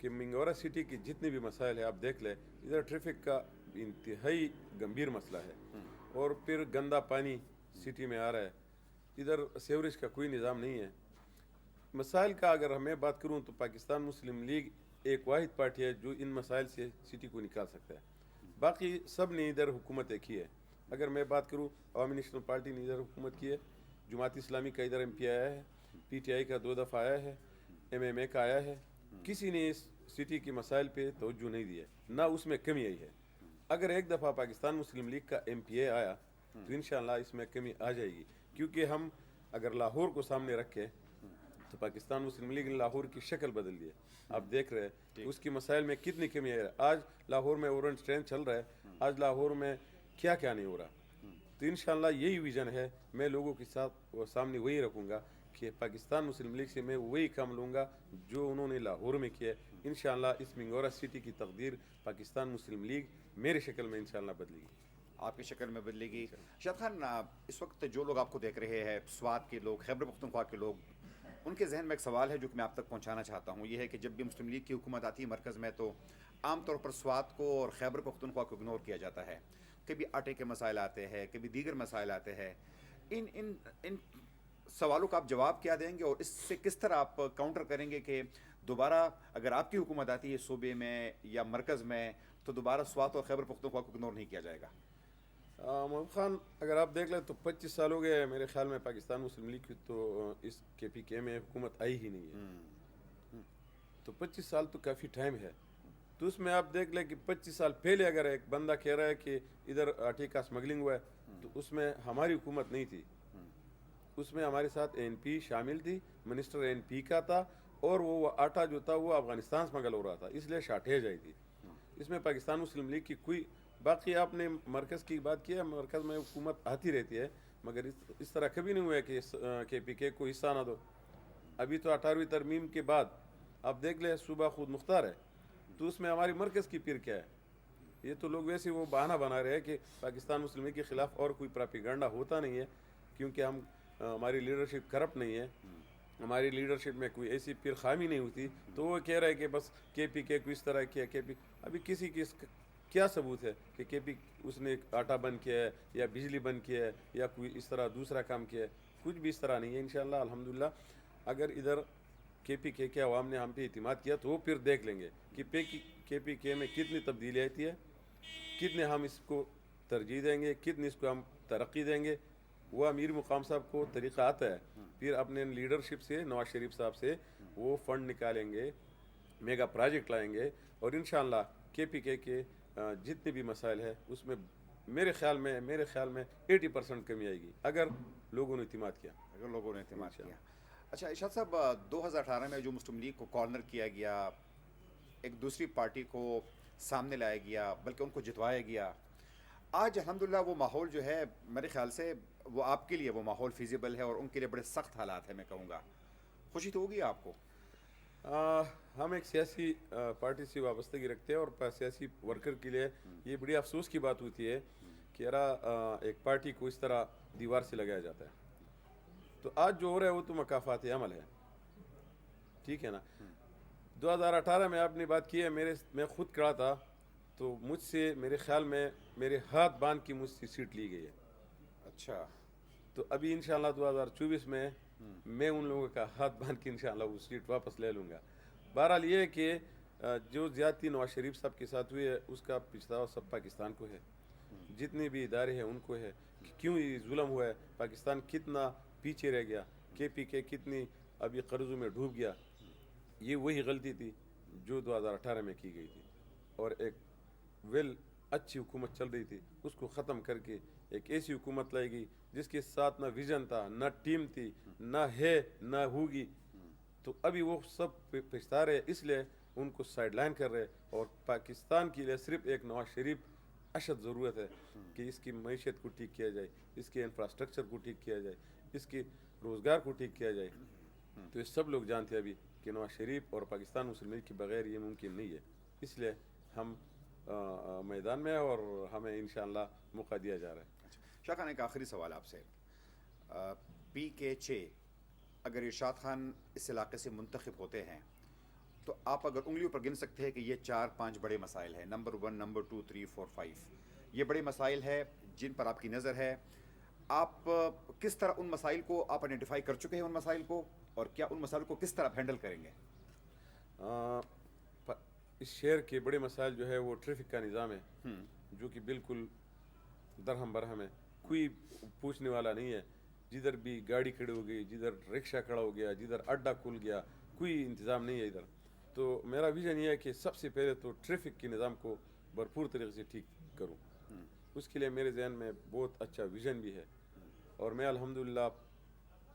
کہ منگورا سٹی کی جتنے بھی مسائل ہیں آپ دیکھ لیں, ادھر ٹریفک کا انتہائی گمبھیر مسئلہ ہے, اور پھر گندا پانی سٹی میں آ رہا ہے, ادھر سیوریج کا کوئی نظام نہیں ہے. مسائل کا اگر میں بات کروں تو پاکستان مسلم لیگ ایک واحد پارٹی ہے جو ان مسائل سے سٹی کو نکال سکتا ہے. باقی سب نے ادھر حکومت کی ہے. اگر میں بات کروں, عوامی نیشنل پارٹی نے ادھر حکومت کی ہے, جماعت اسلامی کا ادھر MP آیا ہے, PTI کا 2 دفعہ آیا ہے, MMA کا آیا ہے. کسی نے اس سٹی کی مسائل پہ توجہ نہیں دی ہے, نہ اس میں کمی آئی ہے. اگر ایک دفعہ پاکستان مسلم لیگ کا MPA آیا تو انشاءاللہ اس میں کمی آ جائے گی, کیونکہ ہم اگر لاہور کو سامنے رکھیں تو پاکستان مسلم لیگ نے لاہور کی شکل بدل دی ہے. آپ دیکھ رہے ہیں اس کی مسائل میں کتنی کمی ہے. آج لاہور میں اورنج ٹرین چل رہا ہے, آج لاہور میں کیا کیا نہیں ہو رہا. تو انشاءاللہ یہی ویژن ہے. میں لوگوں کے ساتھ سامنے وہی رکھوں گا کہ پاکستان مسلم لیگ سے میں وہی کام لوں گا جو انہوں نے لاہور میں کیا. انشاءاللہ اس منگورا سٹی کی تقدیر پاکستان مسلم لیگ میرے شکل میں انشاءاللہ بدلے گی, آپ کی شکل میں بدلے گی. شاد خان, اس وقت جو لوگ آپ کو دیکھ رہے ہیں, سوات کے لوگ, خیبر پختونخوا کے لوگ, ان کے ذہن میں ایک سوال ہے جو کہ میں آپ تک پہنچانا چاہتا ہوں. یہ ہے کہ جب بھی مسلم لیگ کی حکومت آتی ہے مرکز میں تو عام طور پر سوات کو اور خیبر پختونخوا کو اگنور کیا جاتا ہے. کبھی آٹے کے مسائل آتے ہیں, کبھی دیگر مسائل آتے ہیں. ان سوالوں کا آپ جواب کیا دیں گے, اور اس سے کس طرح آپ کاؤنٹر کریں گے کہ دوبارہ اگر آپ کی حکومت آتی ہے صوبے میں یا مرکز میں تو دوبارہ سوات اور خیبر پختونخوا کو اگنور نہیں کیا جائے گا؟ محمد خان, اگر آپ دیکھ لیں تو 25 سال ہو گئے میرے خیال میں پاکستان مسلم لیگ کی تو اس KPK میں حکومت آئی ہی نہیں ہے. تو 25 سال تو کافی ٹائم ہے. تو اس میں آپ دیکھ لیں کہ 25 سال پہلے اگر ایک بندہ کہہ رہا ہے کہ ادھر آٹے کا اسمگلنگ ہوا ہے تو اس میں ہماری حکومت نہیں تھی. اس میں ہمارے ساتھ ANP شامل تھی, منسٹر ANP کا تھا, اور وہ آٹا جو تھا وہ افغانستان اسمگل ہو رہا تھا, اس لیے شارٹیج آئی تھی. اس میں پاکستان مسلم لیگ کی کوئی, باقی آپ نے مرکز کی بات کی ہے, مرکز میں حکومت آتی رہتی ہے, مگر اس طرح کبھی نہیں ہوا ہے کہ KPK کو حصہ نہ دو. ابھی تو 18ویں ترمیم کے بعد آپ دیکھ لیں صوبہ خود مختار ہے, تو اس میں ہماری مرکز کی پیر کیا ہے. یہ تو لوگ ویسے وہ بہانہ بنا رہے ہیں کہ پاکستان مسلم لیگ کے خلاف اور کوئی پراپیگنڈا ہوتا نہیں ہے, کیونکہ ہماری لیڈرشپ کرپٹ نہیں ہے, ہماری لیڈرشپ میں کوئی ایسی پیر خامی نہیں ہوتی. تو وہ کہہ رہے ہیں کہ بس KPK کو اس طرح کیا, ابھی کسی کی کیا ثبوت ہے کہ اس نے آٹا بند کیا ہے یا بجلی بند کیا ہے یا کوئی اس طرح دوسرا کام کیا ہے؟ کچھ بھی اس طرح نہیں ہے. انشاءاللہ الحمدللہ اگر ادھر KPK کے عوام نے ہم پہ اعتماد کیا تو وہ پھر دیکھ لیں گے کہ KPK میں کتنی تبدیلی آتی ہے, کتنے ہم اس کو ترجیح دیں گے, کتنے اس کو ہم ترقی دیں گے. وہ امیر مقام صاحب کو طریقہ آتا ہے, پھر اپنے لیڈرشپ سے نواز شریف صاحب سے وہ فنڈ نکالیں گے, میگا پروجیکٹ لائیں گے, اور انشاءاللہ KPK کے جتنے بھی مسائل ہیں اس میں میرے خیال میں 80% کمی آئے گی اگر لوگوں نے اعتماد کیا. اچھا ارشاد صاحب, 2018 میں جو مسلم لیگ کو کارنر کیا گیا, ایک دوسری پارٹی کو سامنے لایا گیا, بلکہ ان کو جتوایا گیا, آج الحمدللہ وہ ماحول جو ہے میرے خیال سے وہ آپ کے لیے وہ ماحول فیزیبل ہے, اور ان کے لیے بڑے سخت حالات ہیں. میں کہوں گا خوشی تو ہوگی آپ کو. ہم ایک سیاسی پارٹی سے وابستگی رکھتے ہیں, اور سیاسی ورکر کے لیے یہ بڑی افسوس کی بات ہوتی ہے کہ ایک پارٹی کو اس طرح دیوار سے لگایا جاتا ہے. تو آج جو ہو رہا ہے وہ تو مکافات عمل ہے, ٹھیک ہے نا. 2018 میں آپ نے بات کی ہے, میں خود کھڑا تھا, تو مجھ سے میرے خیال میں میرے ہاتھ باندھ کی مجھ سے سیٹ لی گئی ہے. اچھا, تو ابھی انشاءاللہ 2024 میں ان لوگوں کا ہاتھ باندھ کے انشاءاللہ وہ سیٹ واپس لے لوں گا. بہرحال یہ ہے کہ جو زیادتی نواز شریف صاحب کے ساتھ ہوئی ہے اس کا پچھتاوا سب پاکستان کو ہے, جتنے بھی ادارے ہیں ان کو ہے کہ کیوں یہ ظلم ہوا ہے, پاکستان کتنا پیچھے رہ گیا, KPK کتنی ابھی قرضوں میں ڈوب گیا. یہ وہی غلطی تھی جو 2018 میں کی گئی تھی, اور ایک اچھی حکومت چل رہی تھی اس کو ختم کر کے ایک ایسی حکومت لائی گئی جس کے ساتھ نہ ویژن تھا, نہ ٹیم تھی, نہ ہے نہ ہوگی. تو ابھی وہ سب پچھتا رہے, اس لیے ان کو سائڈ لائن کر رہے, اور پاکستان کے لیے صرف ایک نواز شریف اشد ضرورت ہے کہ اس کی معیشت کو ٹھیک کیا جائے, اس کے انفراسٹرکچر کو ٹھیک کیا جائے, اس کے روزگار کو ٹھیک کیا جائے. تو یہ سب لوگ جانتے ہیں ابھی کہ نواز شریف اور پاکستان مسلم لیگ کے بغیر یہ ممکن نہیں ہے. اس لیے ہم میدان میں ہیں اور ہمیں انشاءاللہ موقع دیا جا رہا ہے. شاہ خان, ایک آخری سوال آپ سے. PK 6 اگر ارشاد خان اس علاقے سے منتخب ہوتے ہیں تو آپ اگر انگلیوں پر گن سکتے ہیں کہ یہ 4-5 بڑے مسائل ہیں، نمبر 1، نمبر 2، 3، 4، 5، یہ بڑے مسائل ہیں جن پر آپ کی نظر ہے، آپ کس طرح ان مسائل کو آپ آئیڈینٹیفائی کر چکے ہیں ان مسائل کو، اور کیا ان مسائل کو کس طرح آپ ہینڈل کریں گے؟ اس شہر کے بڑے مسائل جو ہے وہ ٹریفک کا نظام ہے، جو کہ بالکل درہم برہم ہے، کوئی پوچھنے والا نہیں ہے. جدھر بھی گاڑی کھڑی ہو گئی، جدھر رکشہ کھڑا ہو گیا، جدھر اڈا کھل گیا، کوئی انتظام نہیں ہے ادھر. تو میرا ویژن یہ ہے کہ سب سے پہلے تو ٹریفک کے نظام کو بھرپور طریقے سے ٹھیک کروں. اس کے لیے میرے ذہن میں بہت اچھا ویژن بھی ہے، اور میں الحمدللہ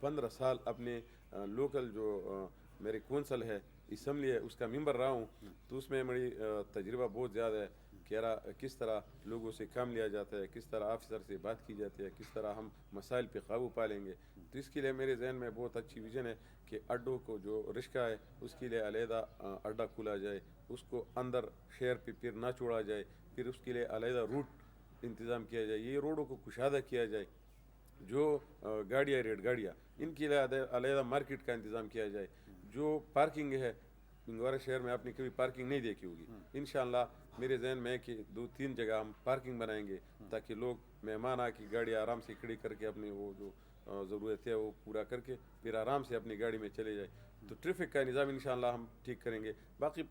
15 سال اپنے لوکل جو میرے کونسل ہے، اسمبلی ہے، اس کا ممبر رہا ہوں. تو اس میں میری تجربہ بہت زیادہ ہے کہ کس طرح لوگوں سے کام لیا جاتا ہے، کس طرح آفیسر سے بات کی جاتی ہے، کس طرح ہم مسائل پہ قابو پا لیں گے. تو اس کے لیے میرے ذہن میں بہت اچھی ویژن ہے کہ اڈوں کو جو رشکہ ہے اس کے لیے علیحدہ اڈا کھولا جائے، اس کو اندر شہر پہ پھر نہ چھوڑا جائے، پھر اس کے لیے علیحدہ روٹ انتظام کیا جائے، یہ روڈوں کو کشادہ کیا جائے. جو گاڑیاں ریڈ گاڑیاں ان کے لیے علیحدہ مارکیٹ کا انتظام کیا جائے. جو پارکنگ ہے پنگورا شہر میں آپ نے کبھی پارکنگ نہیں دیکھی ہوگی، انشاءاللہ میرے ذہن میں ہے کہ 2-3 جگہ ہم پارکنگ بنائیں گے تاکہ لوگ مہمان آ کے گاڑی آرام سے کھڑی کر کے اپنی وہ جو ضرورت ہے وہ پورا کر کے پھر آرام سے اپنی گاڑی میں چلے جائے. تو ٹریفک کا نظام انشاءاللہ ہم ٹھیک کریں گے. باقی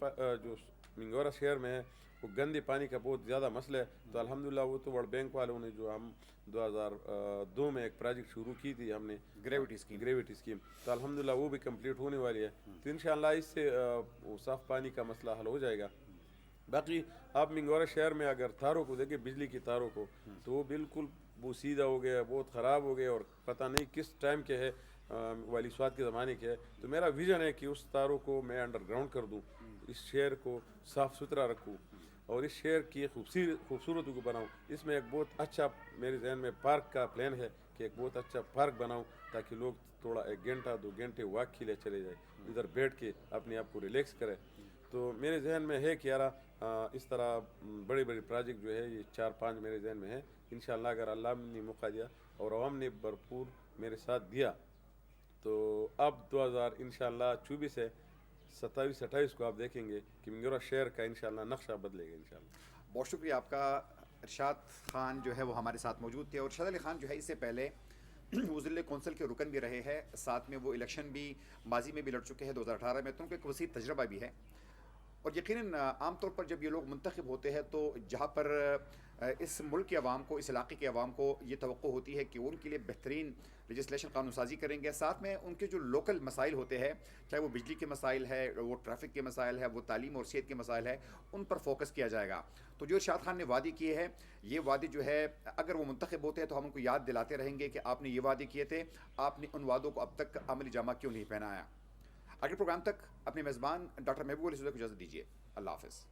جو منگورا شہر میں ہے وہ گندے پانی کا بہت زیادہ مسئلہ ہے. تو الحمدللہ وہ تو ورلڈ بینک والوں نے جو ہم 2002 میں ایک پروجیکٹ شروع کی تھی ہم نے گریویٹی اسکیم، تو الحمدللہ وہ بھی کمپلیٹ ہونے والی ہے. تو انشاءاللہ اس سے صاف پانی کا مسئلہ حل ہو جائے گا. باقی آپ منگورا شہر میں اگر تاروں کو دیکھیں، بجلی کی تاروں کو، تو وہ بالکل وہ سیدھا ہو گیا، بہت خراب ہو گیا، اور پتہ نہیں کس ٹائم کے ہے، والی سواد کے زمانے کے ہے. تو میرا ویژن ہے کہ اس تاروں کو میں انڈر گراؤنڈ کر دوں، اس شہر کو صاف ستھرا رکھوں اور اس شہر کی خوبصورتی کو بناؤں. اس میں ایک بہت اچھا میرے ذہن میں پارک کا پلان ہے کہ ایک بہت اچھا پارک بناؤں تاکہ لوگ تھوڑا 1 گھنٹہ 2 گھنٹے واک کے لیے چلے جائے، ادھر بیٹھ کے اپنے آپ کو ریلیکس کرے. تو میرے ذہن میں ہے کہ یار اس طرح بڑے بڑے پروجیکٹ جو ہے یہ 4-5 میرے ذہن میں ہیں. انشاءاللہ اگر اللہ نے موقع دیا اور عوام نے بھرپور میرے ساتھ دیا تو اب 2024 سے 27-28 کو آپ دیکھیں گے کہ منگورا شہر کا انشاءاللہ نقشہ بدلے گا انشاءاللہ. بہت شکریہ آپ کا. ارشاد خان جو ہے وہ ہمارے ساتھ موجود تھے، اور ارشاد علی خان جو ہے اس سے پہلے وہ ضلع کونسل کے رکن بھی رہے ہیں، ساتھ میں وہ الیکشن بھی ماضی میں بھی لڑ چکے ہیں 2018 میں، تو ان کو ایک وسیع تجربہ بھی ہے. اور یقیناً عام طور پر جب یہ لوگ منتخب ہوتے ہیں تو جہاں پر اس ملک کے عوام کو، اس علاقے کے عوام کو یہ توقع ہوتی ہے کہ وہ ان کے لیے بہترین لیجسلیشن قانون سازی کریں گے، ساتھ میں ان کے جو لوکل مسائل ہوتے ہیں، چاہے وہ بجلی کے مسائل ہے، وہ ٹریفک کے مسائل ہے، وہ تعلیم اور صحت کے مسائل ہے، ان پر فوکس کیا جائے گا. تو جو ارشاد خان نے وعدے کیے ہیں، یہ وعدے جو ہے اگر وہ منتخب ہوتے ہیں تو ہم ان کو یاد دلاتے رہیں گے کہ آپ نے یہ وعدے کیے تھے، آپ نے ان وعدوں کو اب تک عملی جامہ کیوں نہیں پہنایا. اگلے پروگرام تک اپنے میزبان ڈاکٹر محبوب علی صدیق کو اجازت دیجیے. اللہ حافظ.